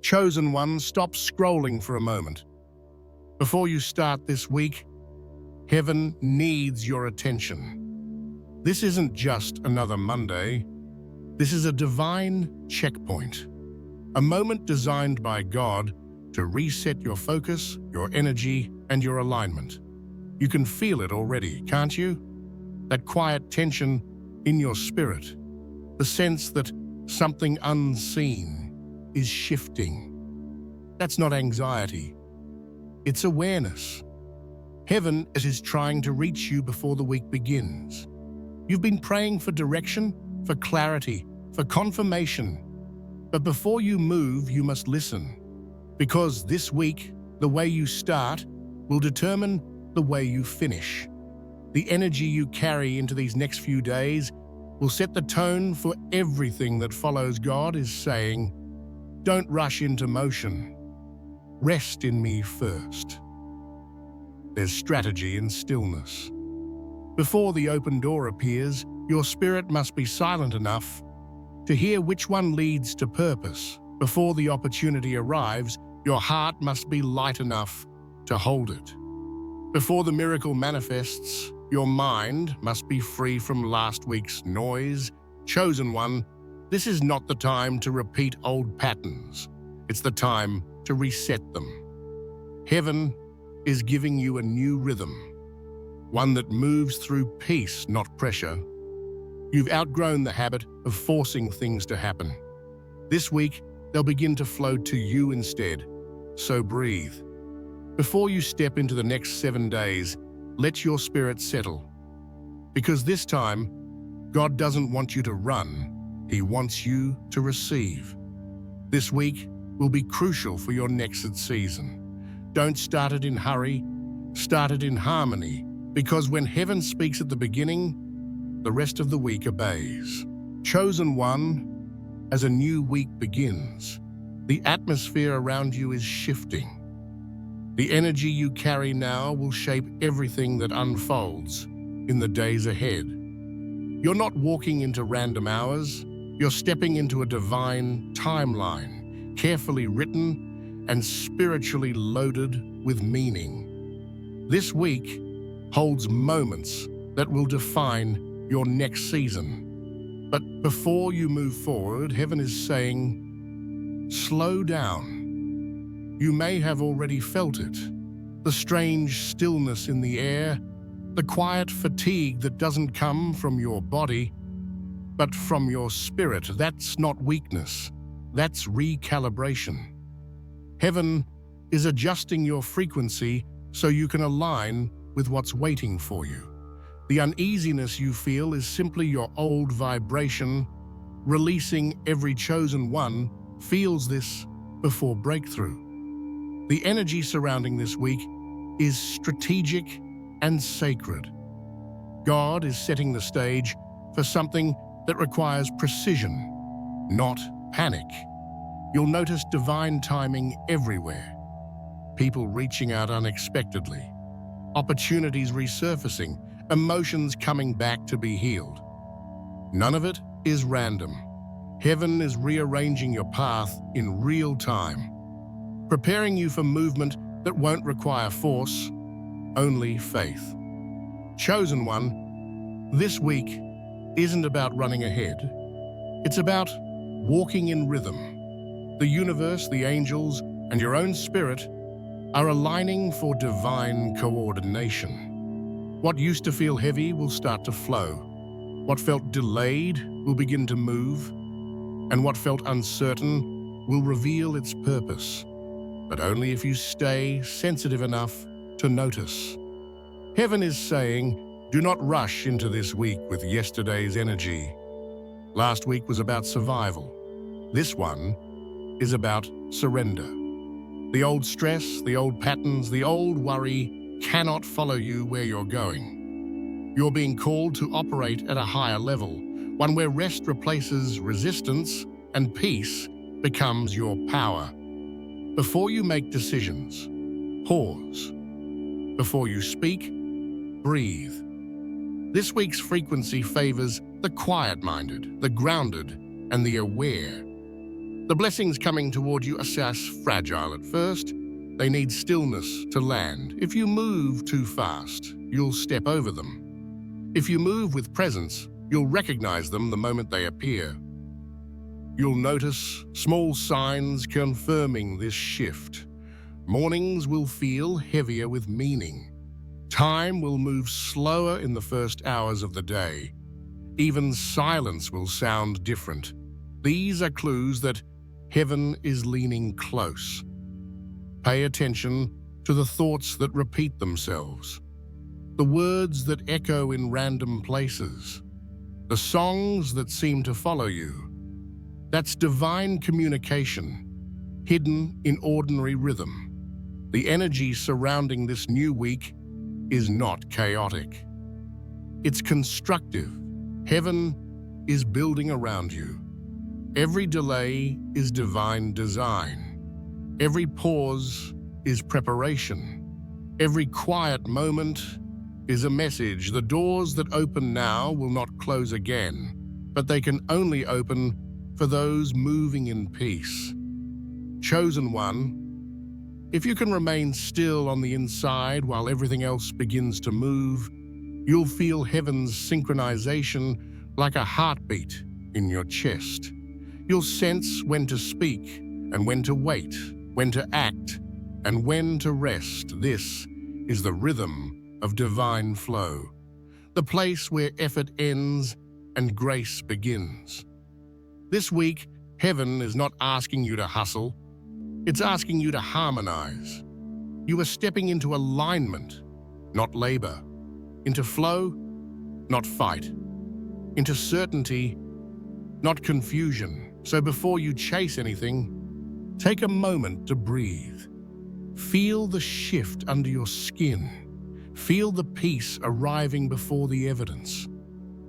Chosen one, stop scrolling for a moment. Before you start this week, heaven needs your attention. This isn't just another Monday. This is a divine checkpoint, a moment designed by God to reset your focus, your energy, and your alignment. You can feel it already, can't you? That quiet tension in your spirit, the sense that something unseen is shifting. That's not anxiety. It's awareness. Heaven is trying to reach you before the week begins. You've been praying for direction, for clarity, for confirmation. But before you move, you must listen. Because this week, the way you start will determine the way you finish. The energy you carry into these next few days will set the tone for everything that follows. God is saying, don't rush into motion. Rest in me first. There's strategy in stillness. Before the open door appears, your spirit must be silent enough to hear which one leads to purpose. Before the opportunity arrives, your heart must be light enough to hold it. Before the miracle manifests, your mind must be free from last week's noise. Chosen one, this is not the time to repeat old patterns. It's the time to reset them. Heaven is giving you a new rhythm, one that moves through peace, not pressure. You've outgrown the habit of forcing things to happen. This week, they'll begin to flow to you instead. So breathe. Before you step into the next 7 days, let your spirit settle. Because this time, God doesn't want you to run. He wants you to receive. This week will be crucial for your next season. Don't start it in hurry. Start it in harmony. Because when heaven speaks at the beginning, the rest of the week obeys. Chosen one, as a new week begins, the atmosphere around you is shifting. The energy you carry now will shape everything that unfolds in the days ahead. You're not walking into random hours. You're stepping into a divine timeline, carefully written and spiritually loaded with meaning. This week holds moments that will define your next season. But before you move forward, heaven is saying, slow down. You may have already felt it. The strange stillness in the air, the quiet fatigue that doesn't come from your body, but from your spirit. That's not weakness. That's recalibration. Heaven is adjusting your frequency so you can align with what's waiting for you. The uneasiness you feel is simply your old vibration releasing. Every chosen one feels this before breakthrough. The energy surrounding this week is strategic and sacred. God is setting the stage for something that requires precision, not panic. You'll notice divine timing everywhere. People reaching out unexpectedly, opportunities resurfacing, emotions coming back to be healed. None of it is random. Heaven is rearranging your path in real time, preparing you for movement that won't require force, only faith. Chosen one, this week isn't about running ahead. It's about walking in rhythm. The universe, the angels, and your own spirit are aligning for divine coordination. What used to feel heavy will start to flow. What felt delayed will begin to move, and what felt uncertain will reveal its purpose, but only if you stay sensitive enough to notice. Heaven is saying, do not rush into this week with yesterday's energy. Last week was about survival. This one is about surrender. The old stress, the old patterns, the old worry cannot follow you where you're going. You're being called to operate at a higher level, one where rest replaces resistance and peace becomes your power. Before you make decisions, pause. Before you speak, breathe. This week's frequency favors the quiet-minded, the grounded, and the aware. The blessings coming toward you are fragile at first. They need stillness to land. If you move too fast, you'll step over them. If you move with presence, you'll recognize them the moment they appear. You'll notice small signs confirming this shift. Mornings will feel heavier with meaning. Time will move slower in the first hours of the day. Even silence will sound different. These are clues that heaven is leaning close. Pay attention to the thoughts that repeat themselves, the words that echo in random places, the songs that seem to follow you. That's divine communication, hidden in ordinary rhythm. The energy surrounding this new week is not chaotic. It's constructive. Heaven is building around you. Every delay is divine design. Every pause is preparation. Every quiet moment is a message. The doors that open now will not close again, but they can only open for those moving in peace. Chosen one, if you can remain still on the inside while everything else begins to move, you'll feel heaven's synchronization like a heartbeat in your chest. You'll sense when to speak and when to wait, when to act and when to rest. This is the rhythm of divine flow, the place where effort ends and grace begins. This week, heaven is not asking you to hustle. It's asking you to harmonize. You are stepping into alignment, not labor, into flow, not fight, into certainty, not confusion. So before you chase anything, take a moment to breathe. Feel the shift under your skin. Feel the peace arriving before the evidence.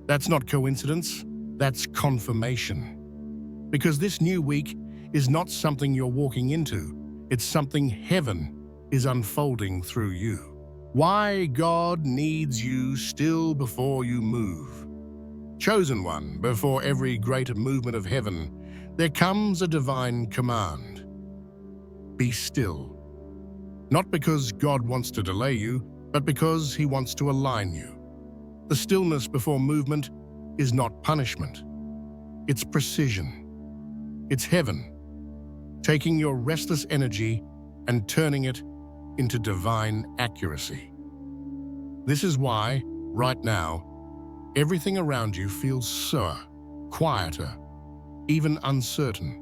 That's not coincidence, that's confirmation. Because this new week is not something you're walking into, it's something heaven is unfolding through you. Why God needs you still before you move. Chosen one, before every great movement of heaven, there comes a divine command. Be still. Not because God wants to delay you, but because he wants to align you. The stillness before movement is not punishment. It's precision. It's heaven, taking your restless energy and turning it into divine accuracy. This is why, right now, everything around you feels slower, quieter, even uncertain.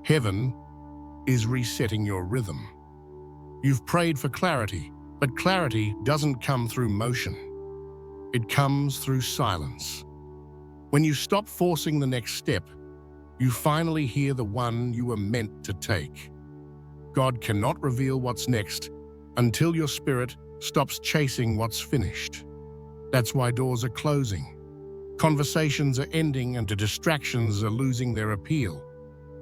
Heaven is resetting your rhythm. You've prayed for clarity, but clarity doesn't come through motion. It comes through silence. When you stop forcing the next step, you finally hear the one you were meant to take. God cannot reveal what's next until your spirit stops chasing what's finished. That's why doors are closing. Conversations are ending and the distractions are losing their appeal.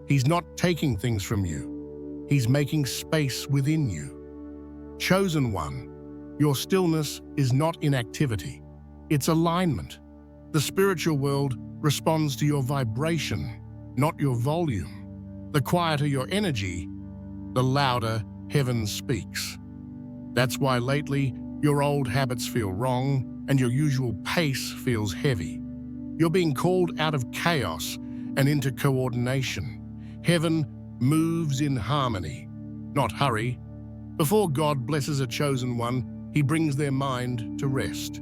He's not taking things from you. He's making space within you. Chosen one, your stillness is not inactivity. It's alignment. The spiritual world responds to your vibration, not your volume. The quieter your energy, the louder heaven speaks. That's why lately your old habits feel wrong and your usual pace feels heavy. You're being called out of chaos and into coordination. Heaven moves in harmony, not hurry. Before God blesses a chosen one, he brings their mind to rest.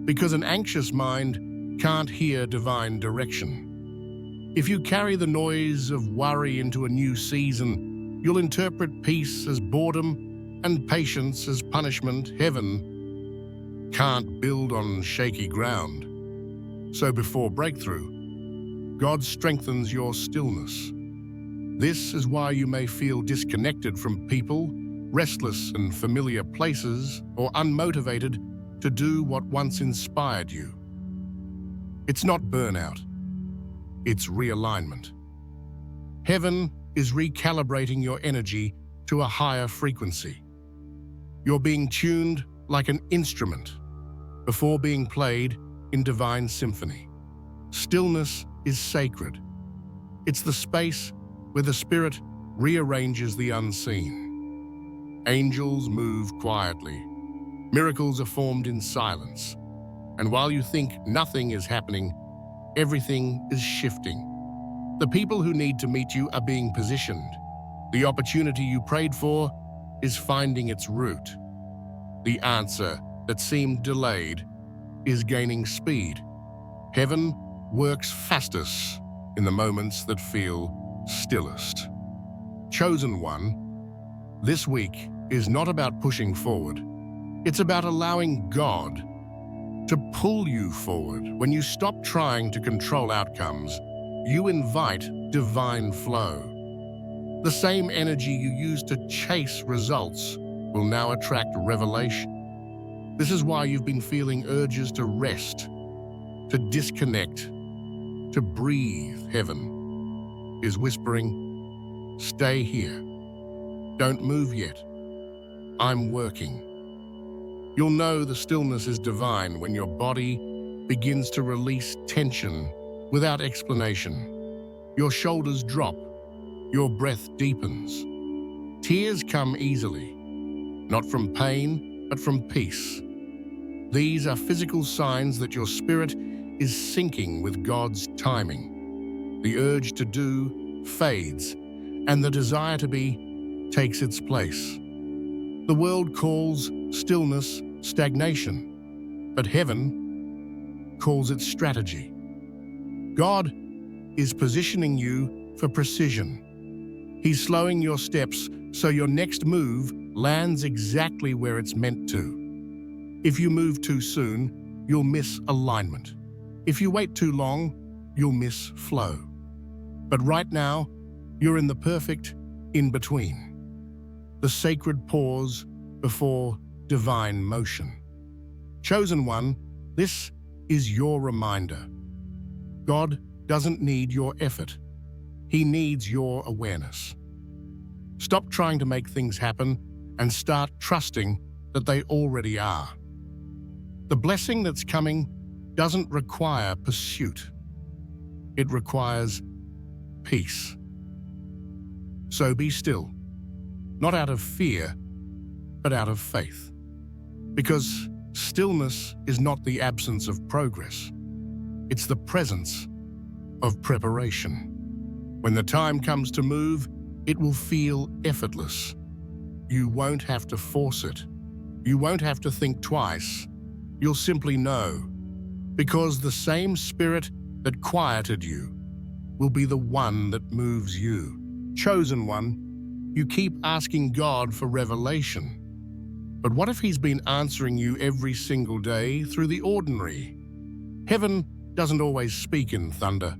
Because an anxious mind can't hear divine direction. If you carry the noise of worry into a new season, you'll interpret peace as boredom and patience as punishment. Heaven can't build on shaky ground. So before breakthrough, God strengthens your stillness. This is why you may feel disconnected from people, restless in familiar places, or unmotivated to do what once inspired you. It's not burnout. It's realignment. Heaven is recalibrating your energy to a higher frequency. You're being tuned like an instrument before being played in divine symphony. Stillness is sacred. It's the space where the Spirit rearranges the unseen. Angels move quietly. Miracles are formed in silence. And while you think nothing is happening, everything is shifting. The people who need to meet you are being positioned. The opportunity you prayed for is finding its route. The answer that seemed delayed is gaining speed. Heaven works fastest in the moments that feel stillest. Chosen one, this week is not about pushing forward. It's about allowing God to pull you forward. When you stop trying to control outcomes, you invite divine flow. The same energy you used to chase results will now attract revelation. This is why you've been feeling urges to rest, to disconnect, to breathe. Heaven is whispering, stay here. Don't move yet. I'm working. You'll know the stillness is divine when your body begins to release tension without explanation. Your shoulders drop, your breath deepens. Tears come easily, not from pain, but from peace. These are physical signs that your spirit is syncing with God's timing. The urge to do fades, and the desire to be takes its place. The world calls stillness stagnation, but heaven calls it strategy. God is positioning you for precision. He's slowing your steps so your next move lands exactly where it's meant to. If you move too soon, you'll miss alignment. If you wait too long, you'll miss flow. But right now, you're in the perfect in-between. The sacred pause before divine motion. Chosen one, this is your reminder. God doesn't need your effort. He needs your awareness. Stop trying to make things happen and start trusting that they already are. The blessing that's coming doesn't require pursuit. It requires peace. So be still, not out of fear, but out of faith. Because stillness is not the absence of progress. It's the presence of preparation. When the time comes to move, it will feel effortless. You won't have to force it. You won't have to think twice. You'll simply know. Because the same spirit that quieted you will be the one that moves you. Chosen one, you keep asking God for revelation. But what if He's been answering you every single day through the ordinary? Heaven doesn't always speak in thunder.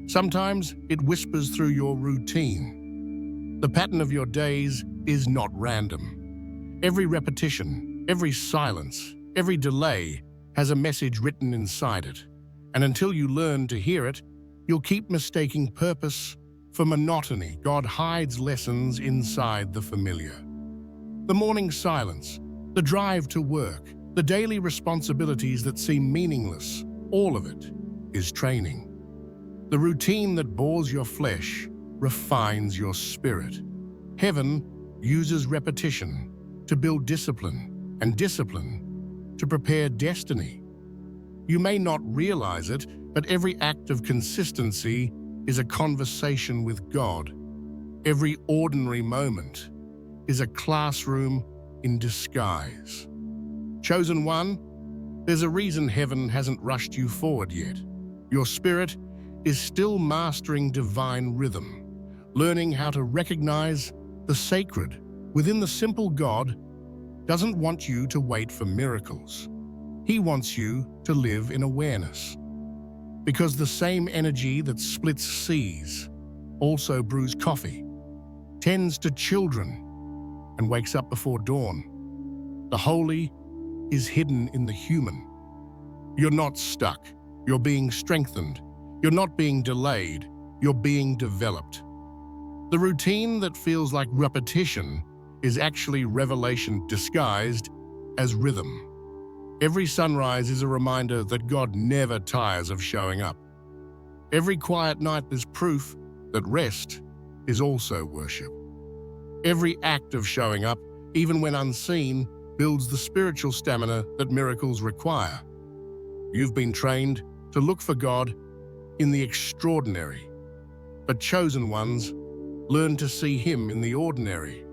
Sometimes it whispers through your routine. The pattern of your days is not random. Every repetition, every silence, every delay has a message written inside it. And until you learn to hear it, you'll keep mistaking purpose for monotony. God hides lessons inside the familiar. The morning silence, the drive to work, the daily responsibilities that seem meaningless, all of it is training. The routine that bores your flesh refines your spirit. Heaven uses repetition to build discipline, and discipline to prepare destiny. You may not realize it, but every act of consistency is a conversation with God. Every ordinary moment is a classroom in disguise. Chosen one, there's a reason heaven hasn't rushed you forward yet. Your spirit is still mastering divine rhythm, learning how to recognize the sacred within the simple. God doesn't want you to wait for miracles. He wants you to live in awareness. Because the same energy that splits seas also brews coffee, tends to children, and wakes up before dawn. The holy is hidden in the human. You're not stuck. You're being strengthened. You're not being delayed. You're being developed. The routine that feels like repetition is actually revelation disguised as rhythm. Every sunrise is a reminder that God never tires of showing up. Every quiet night is proof that rest is also worship. Every act of showing up, even when unseen, builds the spiritual stamina that miracles require. You've been trained to look for God in the extraordinary, but chosen ones learn to see Him in the ordinary.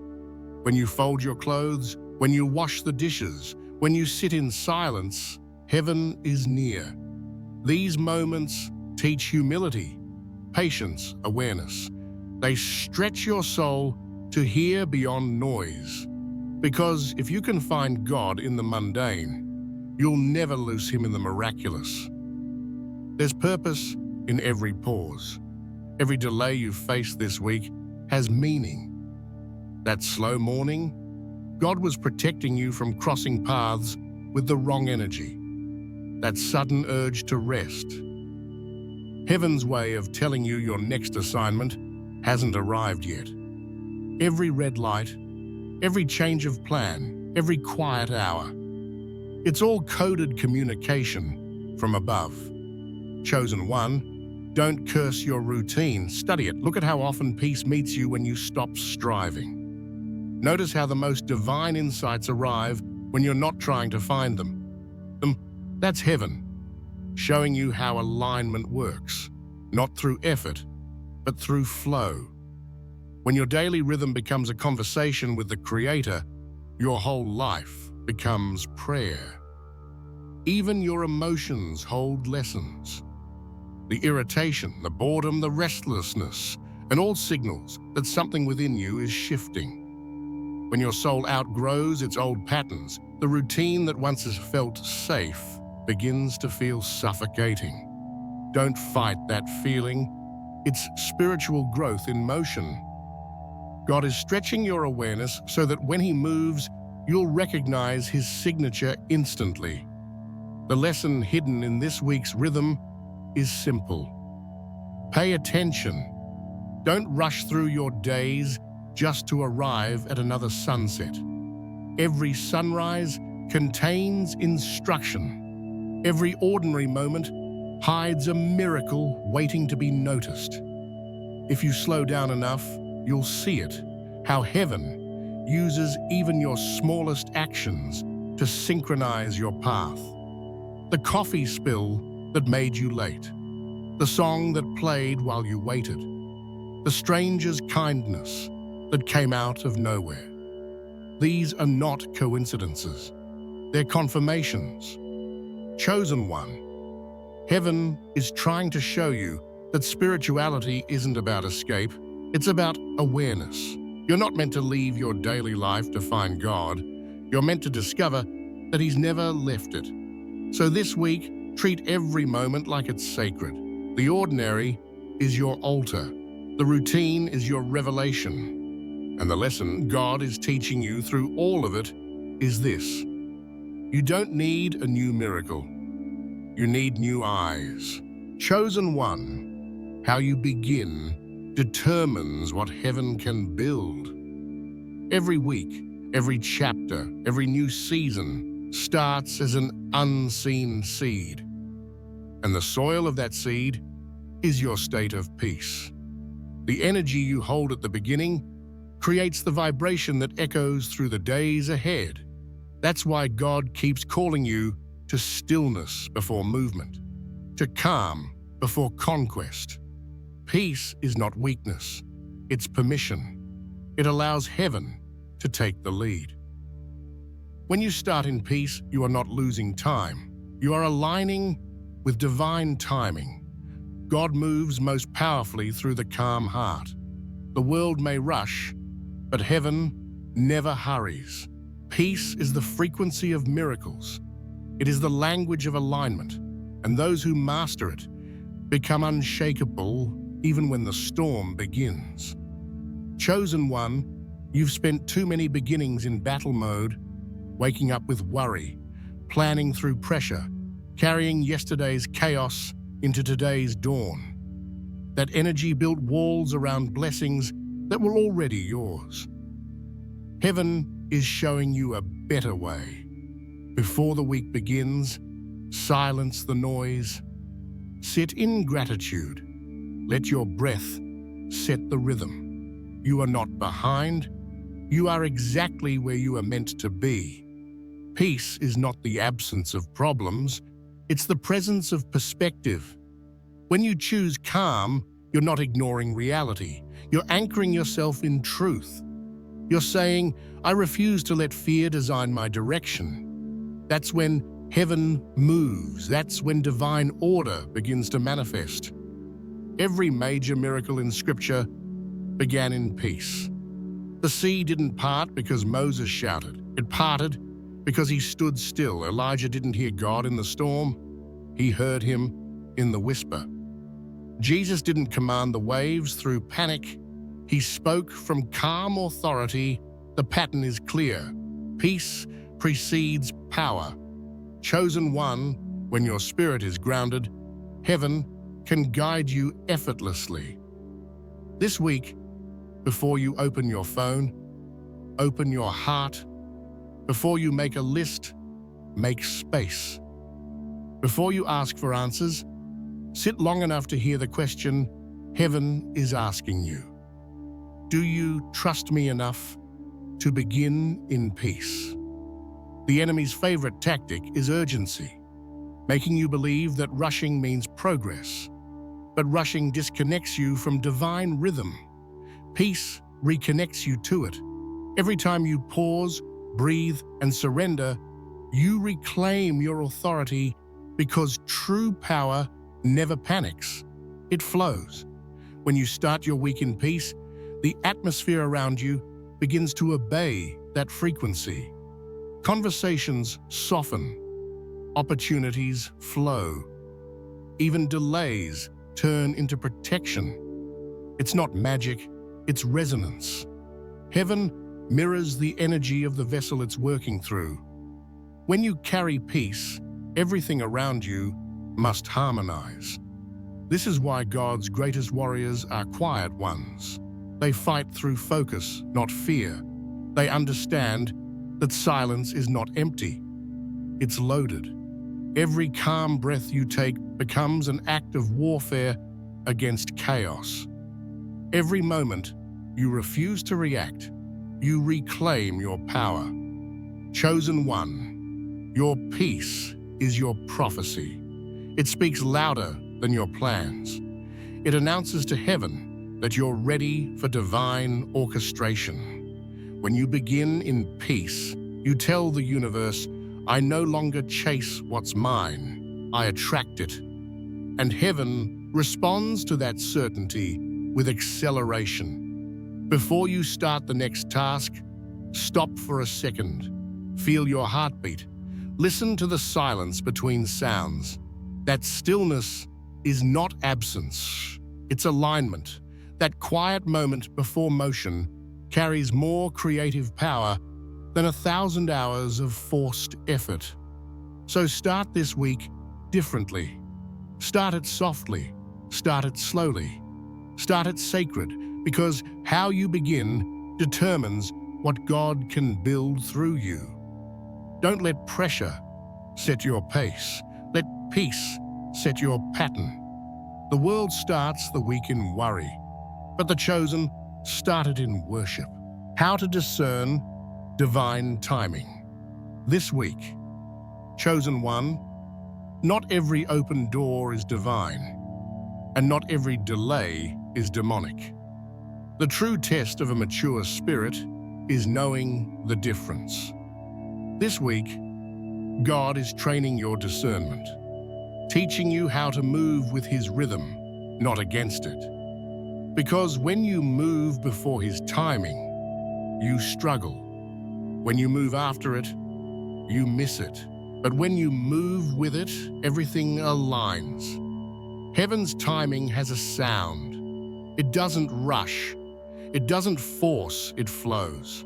When you fold your clothes, when you wash the dishes, when you sit in silence, heaven is near. These moments teach humility, patience, awareness. They stretch your soul to hear beyond noise. Because if you can find God in the mundane, you'll never lose Him in the miraculous. There's purpose in every pause. Every delay you've faced this week has meaning. That slow morning, God was protecting you from crossing paths with the wrong energy. That sudden urge to rest. Heaven's way of telling you your next assignment hasn't arrived yet. Every red light, every change of plan, every quiet hour, it's all coded communication from above. Chosen one, don't curse your routine. Study it. Look at how often peace meets you when you stop striving. Notice how the most divine insights arrive when you're not trying to find them. That's heaven, showing you how alignment works, not through effort, but through flow. When your daily rhythm becomes a conversation with the Creator, your whole life becomes prayer. Even your emotions hold lessons. The irritation, the boredom, the restlessness, and all signals that something within you is shifting. When your soul outgrows its old patterns, the routine that once has felt safe begins to feel suffocating. Don't fight that feeling. It's spiritual growth in motion. God is stretching your awareness so that when He moves, you'll recognize His signature instantly. The lesson hidden in this week's rhythm is simple. Pay attention. Don't rush through your days just to arrive at another sunset. Every sunrise contains instruction. Every ordinary moment hides a miracle waiting to be noticed. If you slow down enough, you'll see it, how heaven uses even your smallest actions to synchronize your path. The coffee spill that made you late, the song that played while you waited, the stranger's kindness that came out of nowhere. These are not coincidences. They're confirmations. Chosen one, heaven is trying to show you that spirituality isn't about escape, it's about awareness. You're not meant to leave your daily life to find God. You're meant to discover that He's never left it. So this week, treat every moment like it's sacred. The ordinary is your altar. The routine is your revelation. And the lesson God is teaching you through all of it is this. You don't need a new miracle. You need new eyes. Chosen one, how you begin determines what heaven can build. Every week, every chapter, every new season starts as an unseen seed. And the soil of that seed is your state of peace. The energy you hold at the beginning creates the vibration that echoes through the days ahead. That's why God keeps calling you to stillness before movement, to calm before conquest. Peace is not weakness, it's permission. It allows heaven to take the lead. When you start in peace, you are not losing time. You are aligning with divine timing. God moves most powerfully through the calm heart. The world may rush, but heaven never hurries. Peace is the frequency of miracles. It is the language of alignment, and those who master it become unshakable even when the storm begins. Chosen one, you've spent too many beginnings in battle mode, waking up with worry, planning through pressure, carrying yesterday's chaos into today's dawn. That energy built walls around blessings that were already yours. Heaven is showing you a better way. Before the week begins, silence the noise. Sit in gratitude. Let your breath set the rhythm. You are not behind. You are exactly where you are meant to be. Peace is not the absence of problems. It's the presence of perspective. When you choose calm, you're not ignoring reality. You're anchoring yourself in truth. You're saying, I refuse to let fear design my direction. That's when heaven moves. That's when divine order begins to manifest. Every major miracle in Scripture began in peace. The sea didn't part because Moses shouted. It parted because he stood still. Elijah didn't hear God in the storm. He heard him in the whisper. Jesus didn't command the waves through panic. He spoke from calm authority. The pattern is clear. Peace precedes power. Chosen one, when your spirit is grounded, heaven can guide you effortlessly. This week, before you open your phone, open your heart. Before you make a list, make space. Before you ask for answers, sit long enough to hear the question heaven is asking you. Do you trust me enough to begin in peace? The enemy's favorite tactic is urgency, making you believe that rushing means progress. But rushing disconnects you from divine rhythm. Peace reconnects you to it. Every time you pause, breathe, and surrender, you reclaim your authority because true power never panics. It flows. When you start your week in peace, the atmosphere around you begins to obey that frequency. Conversations soften. Opportunities flow. Even delays turn into protection. It's not magic, it's resonance. Heaven mirrors the energy of the vessel it's working through. When you carry peace, everything around you must harmonize. This is why God's greatest warriors are quiet ones. They fight through focus, not fear. They understand that silence is not empty. It's loaded. Every calm breath you take becomes an act of warfare against chaos. Every moment you refuse to react, you reclaim your power. Chosen one, your peace is your prophecy. It speaks louder than your plans. It announces to heaven that you're ready for divine orchestration. When you begin in peace, you tell the universe, I no longer chase what's mine, I attract it. And heaven responds to that certainty with acceleration. Before you start the next task, stop for a second. Feel your heartbeat. Listen to the silence between sounds. That stillness is not absence, it's alignment. That quiet moment before motion carries more creative power than 1,000 hours of forced effort. So start this week differently. Start it softly. Start it slowly. Start it sacred, because how you begin determines what God can build through you. Don't let pressure set your pace. Let peace set your pattern. The world starts the week in worry, but the chosen started in worship. How to discern divine timing. This week, chosen one, not every open door is divine, and not every delay is demonic. The true test of a mature spirit is knowing the difference. This week, God is training your discernment, teaching you how to move with His rhythm, not against it. Because when you move before His timing, you struggle. When you move after it, you miss it. But when you move with it, everything aligns. Heaven's timing has a sound. It doesn't rush. It doesn't force, it flows.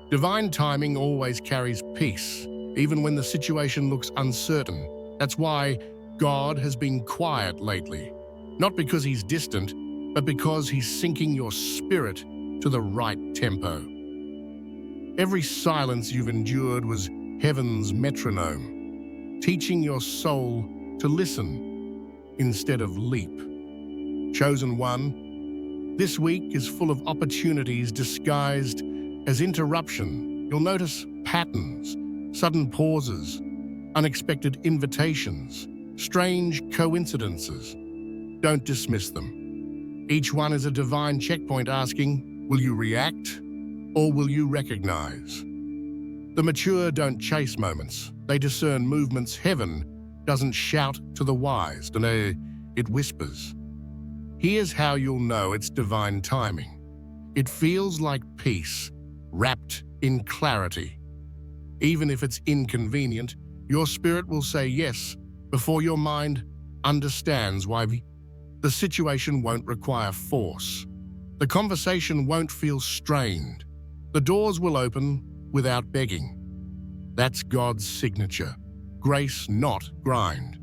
Divine timing always carries peace, even when the situation looks uncertain. That's why God has been quiet lately. Not because He's distant, but because He's syncing your spirit to the right tempo. Every silence you've endured was heaven's metronome, teaching your soul to listen instead of leap. Chosen one, This week is full of opportunities disguised as interruption. You'll notice patterns, sudden pauses, unexpected invitations, strange coincidences. Don't dismiss them. Each one is a divine checkpoint asking, will you react or will you recognize? The mature don't chase moments. They discern movements. Heaven doesn't shout to the wise. It whispers. Here's how you'll know it's divine timing. It feels like peace, wrapped in clarity. Even if it's inconvenient, your spirit will say yes before your mind understands why. The situation won't require force. The conversation won't feel strained. The doors will open without begging. That's God's signature. Grace, not grind.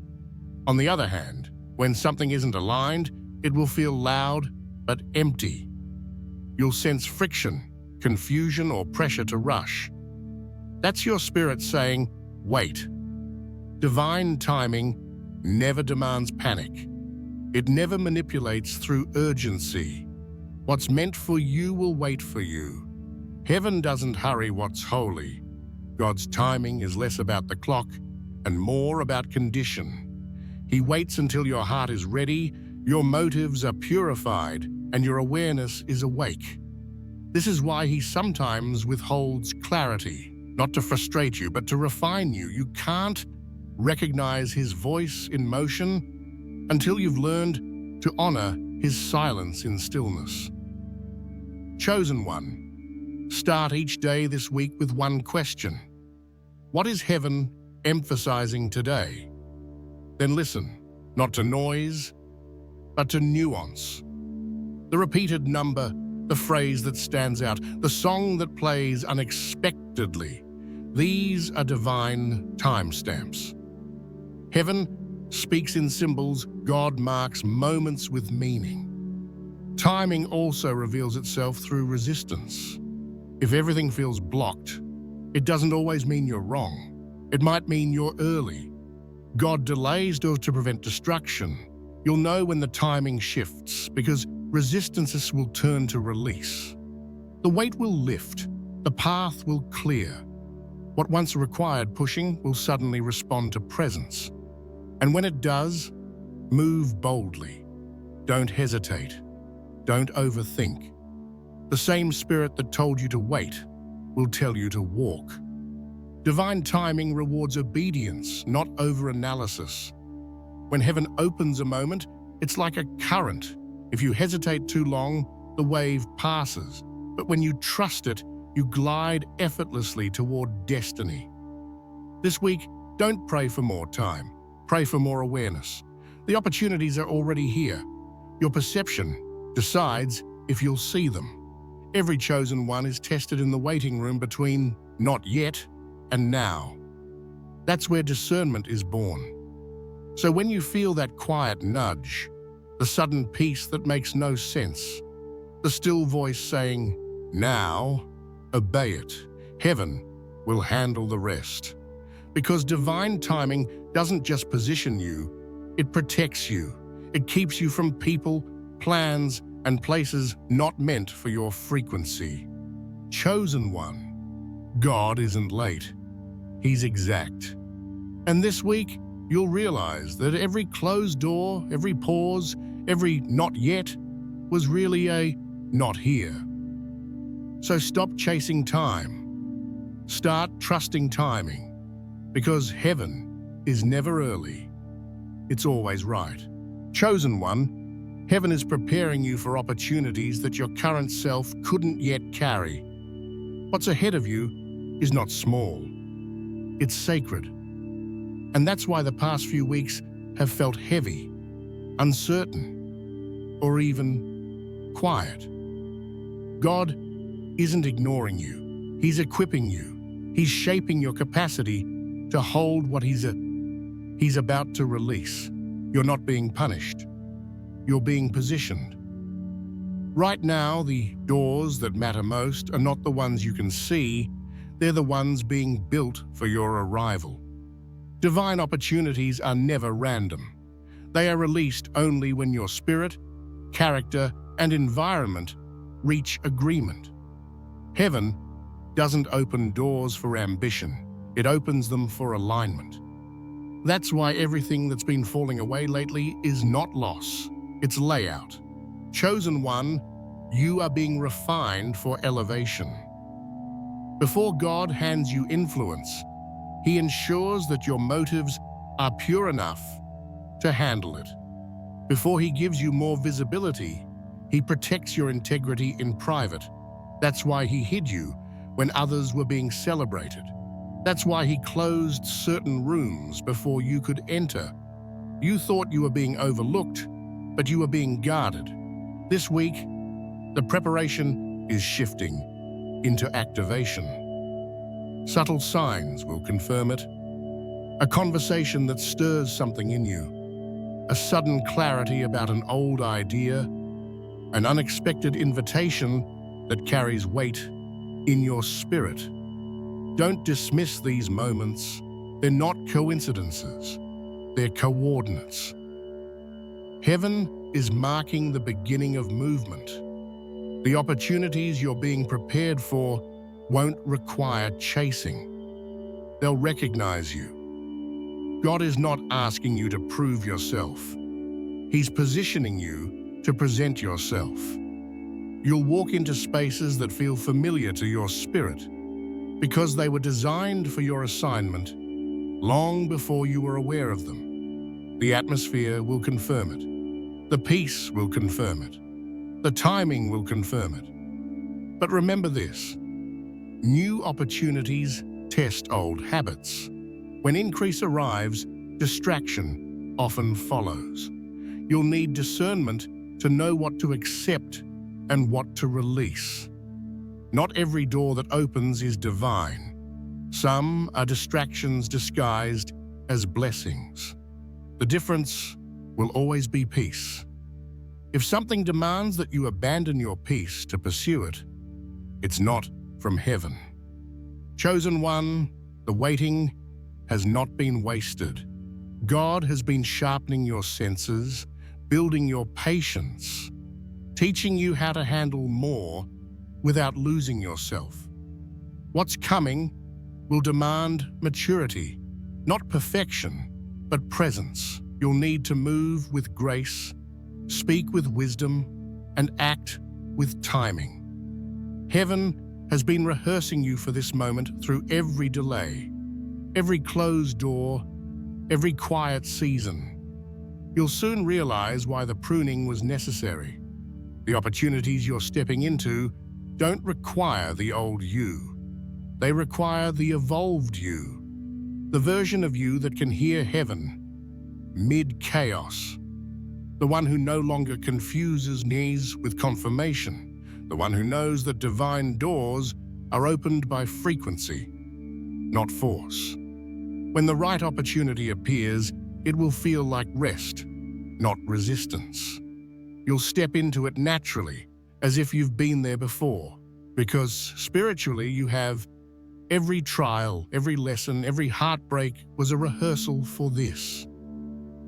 On the other hand, when something isn't aligned, it will feel loud but empty. You'll sense friction, confusion, or pressure to rush. That's your spirit saying, wait. Divine timing never demands panic. It never manipulates through urgency. What's meant for you will wait for you. Heaven doesn't hurry what's holy. God's timing is less about the clock and more about condition. He waits until your heart is ready, your motives are purified, and your awareness is awake. This is why he sometimes withholds clarity, not to frustrate you, but to refine you. You can't recognize his voice in motion until you've learned to honor his silence in stillness. Chosen one, start each day this week with one question. What is heaven emphasizing today? Then listen, not to noise, but to nuance. The repeated number, the phrase that stands out, the song that plays unexpectedly. These are divine timestamps. Heaven speaks in symbols, God marks moments with meaning. Timing also reveals itself through resistance. If everything feels blocked, it doesn't always mean you're wrong. It might mean you're early. God delays to prevent destruction. You'll know when the timing shifts because resistances will turn to release. The weight will lift. The path will clear. What once required pushing will suddenly respond to presence. And when it does, move boldly. Don't hesitate. Don't overthink. The same spirit that told you to wait will tell you to walk. Divine timing rewards obedience, not over-analysis. When heaven opens a moment, it's like a current. If you hesitate too long, the wave passes. But when you trust it, you glide effortlessly toward destiny. This week, don't pray for more time. Pray for more awareness. The opportunities are already here. Your perception decides if you'll see them. Every chosen one is tested in the waiting room between not yet and now. That's where discernment is born. So when you feel that quiet nudge, the sudden peace that makes no sense, the still voice saying, now, obey it. Heaven will handle the rest. Because divine timing doesn't just position you, it protects you. It keeps you from people, plans, and places not meant for your frequency. Chosen one, God isn't late. He's exact. And this week, you'll realize that every closed door, every pause, every not yet was really a not here. So stop chasing time. Start trusting timing, because heaven is never early. It's always right. Chosen one, heaven is preparing you for opportunities that your current self couldn't yet carry. What's ahead of you is not small. It's sacred. And that's why the past few weeks have felt heavy, uncertain, or even quiet. God isn't ignoring you. He's equipping you. He's shaping your capacity to hold what He's about to release. You're not being punished. You're being positioned. Right now, the doors that matter most are not the ones you can see. They're the ones being built for your arrival. Divine opportunities are never random. They are released only when your spirit, character, and environment reach agreement. Heaven doesn't open doors for ambition, it opens them for alignment. That's why everything that's been falling away lately is not loss, it's layout. Chosen one, you are being refined for elevation. Before God hands you influence, He ensures that your motives are pure enough to handle it. Before He gives you more visibility, He protects your integrity in private. That's why He hid you when others were being celebrated. That's why He closed certain rooms before you could enter. You thought you were being overlooked, but you were being guarded. This week, the preparation is shifting into activation. Subtle signs will confirm it. A conversation that stirs something in you. A sudden clarity about an old idea. An unexpected invitation that carries weight in your spirit. Don't dismiss these moments. They're not coincidences. They're coordinates. Heaven is marking the beginning of movement. The opportunities you're being prepared for won't require chasing. They'll recognize you. God is not asking you to prove yourself. He's positioning you to present yourself. You'll walk into spaces that feel familiar to your spirit because they were designed for your assignment long before you were aware of them. The atmosphere will confirm it. The peace will confirm it. The timing will confirm it. But remember this: new opportunities test old habits. When increase arrives, distraction often follows. You'll need discernment to know what to accept and what to release. Not every door that opens is divine. Some are distractions disguised as blessings. The difference will always be peace. If something demands that you abandon your peace to pursue it, it's not from heaven. Chosen one, the waiting has not been wasted. God has been sharpening your senses, building your patience, teaching you how to handle more without losing yourself. What's coming will demand maturity, not perfection, but presence. You'll need to move with grace, speak with wisdom, and act with timing. Heaven has been rehearsing you for this moment through every delay, every closed door, every quiet season. You'll soon realize why the pruning was necessary. The opportunities you're stepping into don't require the old you. They require the evolved you, the version of you that can hear heaven mid-chaos, the one who no longer confuses needs with confirmation, the one who knows that divine doors are opened by frequency, not force. When the right opportunity appears, it will feel like rest, not resistance. You'll step into it naturally, as if you've been there before, because spiritually you have. Every trial, every lesson, every heartbreak was a rehearsal for this.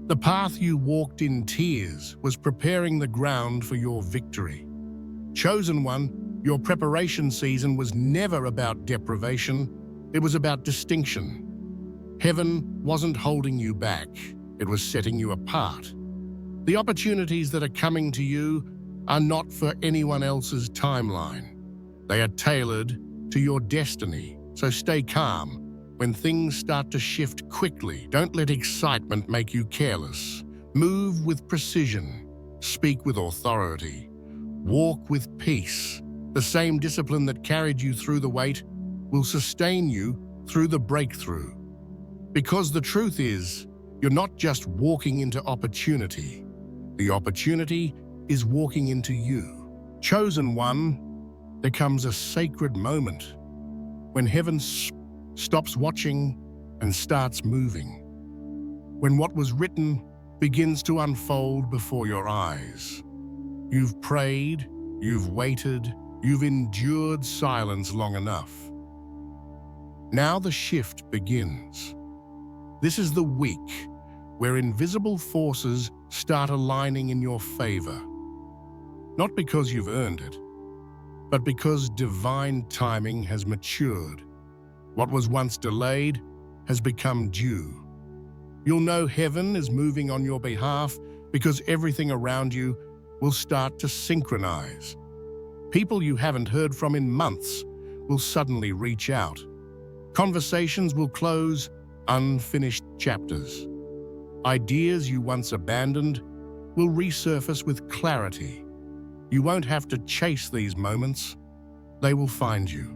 The path you walked in tears was preparing the ground for your victory. Chosen one, your preparation season was never about deprivation, it was about distinction. Heaven wasn't holding you back, it was setting you apart. The opportunities that are coming to you are not for anyone else's timeline. They are tailored to your destiny. So stay calm. When things start to shift quickly, don't let excitement make you careless. Move with precision. Speak with authority. Walk with peace. The same discipline that carried you through the wait will sustain you through the breakthrough. Because the truth is, you're not just walking into opportunity. The opportunity is walking into you. Chosen one, there comes a sacred moment when heaven stops watching and starts moving. When what was written begins to unfold before your eyes. You've prayed, you've waited, you've endured silence long enough. Now the shift begins. This is the week where invisible forces start aligning in your favor. not because you've earned it, but because divine timing has matured. What was once delayed has become due. You'll know heaven is moving on your behalf because everything around you will start to synchronize. People you haven't heard from in months will suddenly reach out. Conversations will close unfinished chapters. Ideas you once abandoned will resurface with clarity. You won't have to chase these moments. They will find you.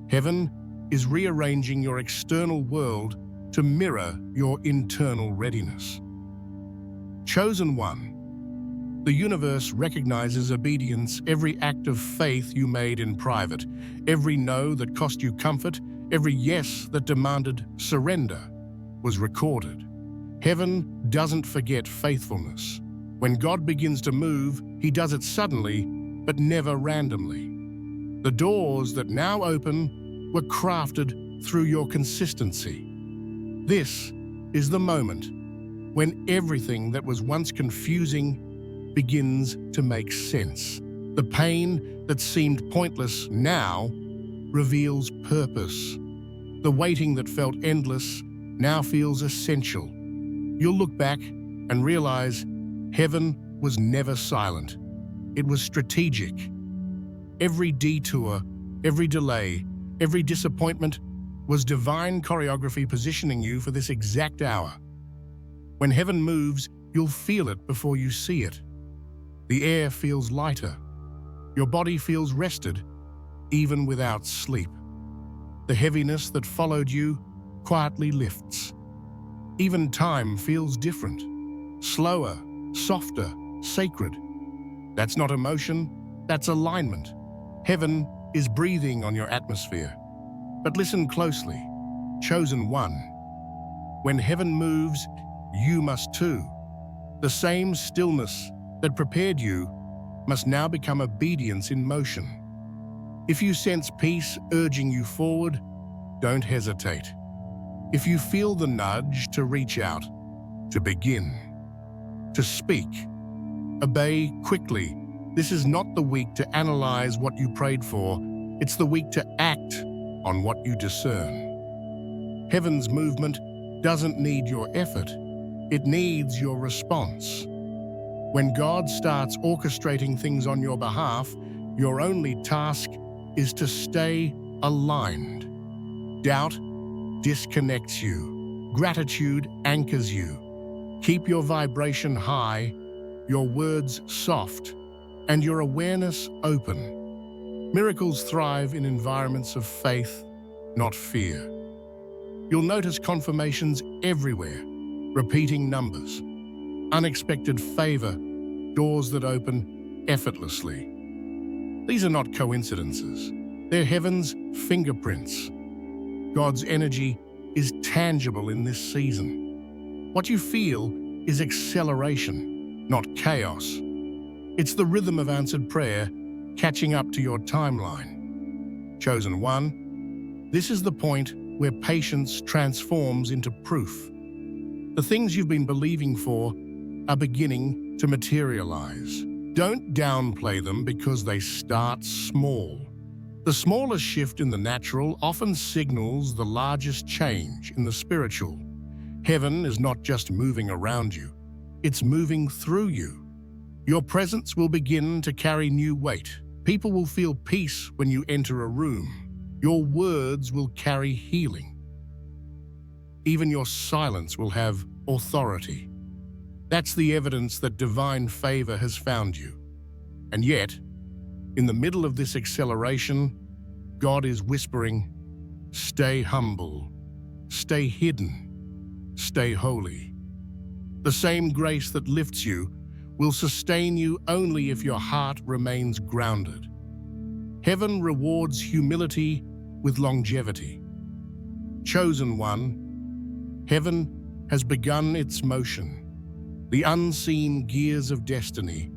Heaven is rearranging your external world to mirror your internal readiness. Chosen one. The universe recognizes obedience, every act of faith you made in private, every no that cost you comfort, every yes that demanded surrender was recorded. Heaven doesn't forget faithfulness. When God begins to move, He does it suddenly, but never randomly. The doors that now open were crafted through your consistency. This is the moment when everything that was once confusing begins to make sense. The pain that seemed pointless now reveals purpose. The waiting that felt endless now feels essential. You'll look back and realize heaven was never silent. It was strategic. Every detour, every delay, every disappointment was divine choreography positioning you for this exact hour. When heaven moves, you'll feel it before you see it. The air feels lighter. Your body feels rested, even without sleep. The heaviness that followed you quietly lifts. Even time feels different, slower, softer, sacred. That's not emotion, that's alignment. Heaven is breathing on your atmosphere. But listen closely. Chosen one. When heaven moves, you must too. The same stillness that prepared you must now become obedience in motion. If you sense peace urging you forward, don't hesitate. If you feel the nudge to reach out, to begin, to speak, obey quickly. This is not the week to analyze what you prayed for. It's the week to act on what you discern. Heaven's movement doesn't need your effort. It needs your response. When God starts orchestrating things on your behalf, your only task is to stay aligned. Doubt disconnects you. Gratitude anchors you. Keep your vibration high, your words soft, and your awareness open. Miracles thrive in environments of faith, not fear. You'll notice confirmations everywhere, repeating numbers, unexpected favor, doors that open effortlessly. These are not coincidences. They're heaven's fingerprints. God's energy is tangible in this season. What you feel is acceleration, not chaos. It's the rhythm of answered prayer catching up to your timeline. Chosen one, this is the point where patience transforms into proof. The things you've been believing for are beginning to materialize. Don't downplay them because they start small. The smallest shift in the natural often signals the largest change in the spiritual. Heaven is not just moving around you, it's moving through you. Your presence will begin to carry new weight. People will feel peace when you enter a room. Your words will carry healing. Even your silence will have authority. That's the evidence that divine favor has found you. And yet, in the middle of this acceleration, God is whispering, stay humble, stay hidden, stay holy. The same grace that lifts you will sustain you only if your heart remains grounded. Heaven rewards humility with longevity. Chosen one, heaven has begun its motion. The unseen gears of destiny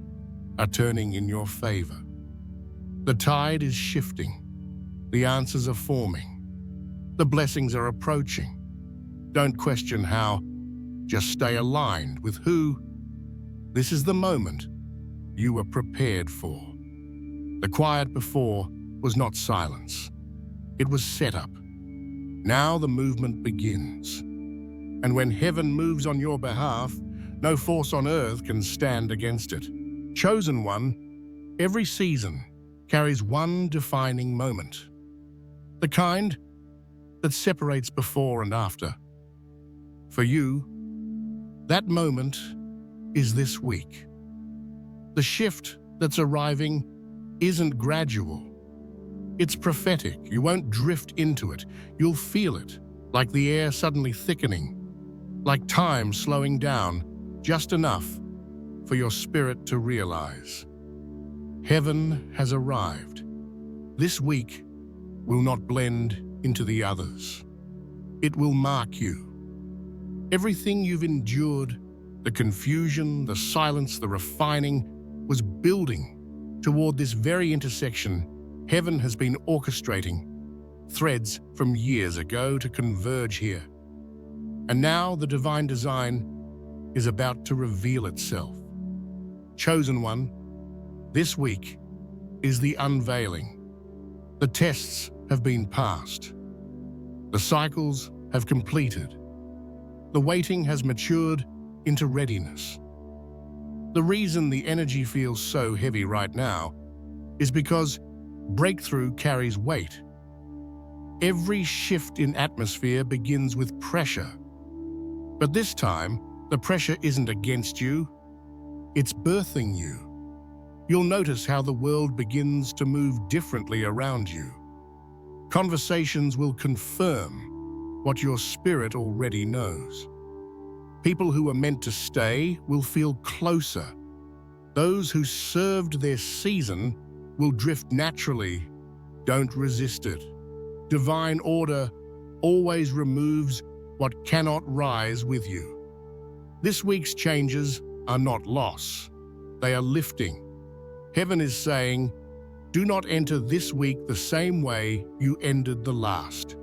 are turning in your favor. The tide is shifting. The answers are forming. The blessings are approaching. Don't question how, just stay aligned with who. This is the moment you were prepared for. The quiet before was not silence. It was set up. Now the movement begins. And when heaven moves on your behalf, no force on earth can stand against it. Chosen one, every season carries one defining moment. The kind that separates before and after. For you, that moment is this week. The shift that's arriving isn't gradual. It's prophetic. You won't drift into it. You'll feel it, like the air suddenly thickening, like time slowing down just enough for your spirit to realize. Heaven has arrived. This week will not blend into the others. It will mark you. Everything you've endured, the confusion, the silence, the refining, was building toward this very intersection. Heaven has been orchestrating threads from years ago to converge here. And now the divine design is about to reveal itself. Chosen one, this week is the unveiling. The tests have been passed. The cycles have completed. The waiting has matured into readiness. The reason the energy feels so heavy right now is because breakthrough carries weight. Every shift in atmosphere begins with pressure. But this time, the pressure isn't against you, it's birthing you. You'll notice how the world begins to move differently around you. Conversations will confirm what your spirit already knows. People who are meant to stay will feel closer. Those who served their season will drift naturally. Don't resist it. Divine order always removes what cannot rise with you. This week's changes are not loss. They are lifting. Heaven is saying, do not enter this week the same way you ended the last.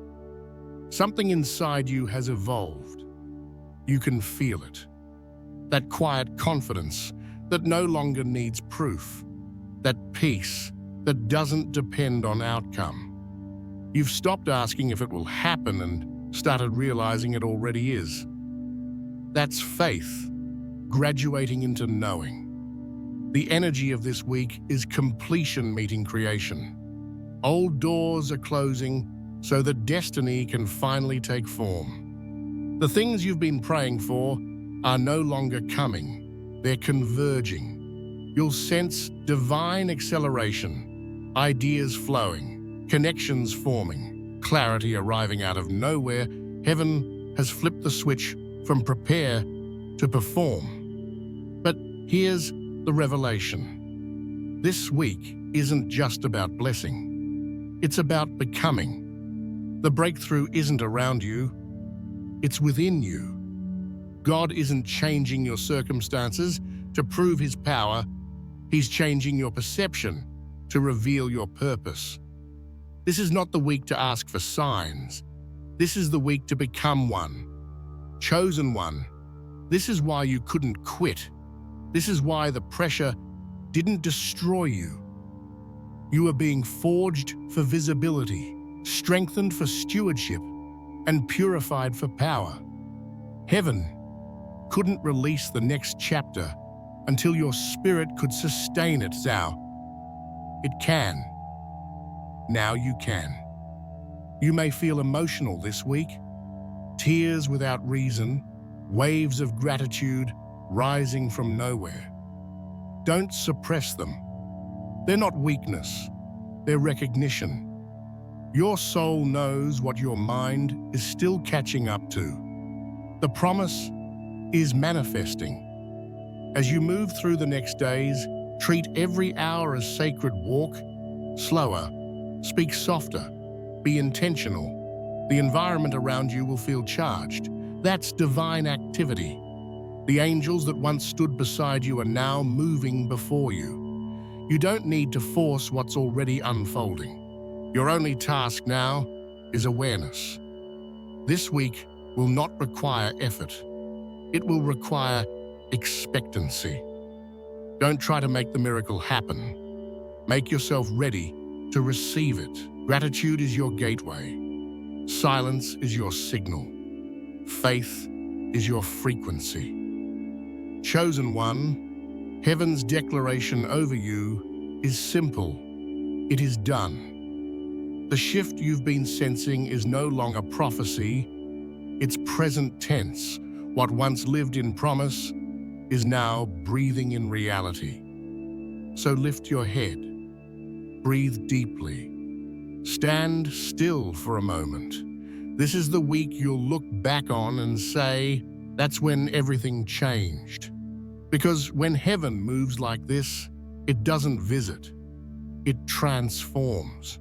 Something inside you has evolved. You can feel it. That quiet confidence that no longer needs proof. That peace that doesn't depend on outcome. You've stopped asking if it will happen and started realizing it already is. That's faith, graduating into knowing. The energy of this week is completion meeting creation. Old doors are closing so that destiny can finally take form. The things you've been praying for are no longer coming. They're converging. You'll sense divine acceleration, ideas flowing, connections forming, clarity arriving out of nowhere. Heaven has flipped the switch from prepare to perform. But here's the revelation. This week isn't just about blessing. It's about becoming. The breakthrough isn't around you. It's within you. God isn't changing your circumstances to prove His power. He's changing your perception to reveal your purpose. This is not the week to ask for signs. This is the week to become one. Chosen one. This is why you couldn't quit. This is why the pressure didn't destroy you. You are being forged for visibility, strengthened for stewardship, and purified for power. Heaven couldn't release the next chapter until your spirit could sustain it. Now it can. Now you can. You may feel emotional this week. Tears without reason, waves of gratitude rising from nowhere. Don't suppress them. They're not weakness. They're recognition. Your soul knows what your mind is still catching up to. The promise is manifesting. As you move through the next days, treat every hour as sacred. Walk slower, speak softer, be intentional. The environment around you will feel charged. That's divine activity. The angels that once stood beside you are now moving before you. You don't need to force what's already unfolding. Your only task now is awareness. This week will not require effort. It will require expectancy. Don't try to make the miracle happen. Make yourself ready to receive it. Gratitude is your gateway. Silence is your signal. Faith is your frequency. Chosen one, heaven's declaration over you is simple. It is done. The shift you've been sensing is no longer prophecy. It's present tense. What once lived in promise is now breathing in reality. So lift your head. Breathe deeply. Stand still for a moment. This is the week you'll look back on and say, that's when everything changed. Because when heaven moves like this, it doesn't visit, it transforms.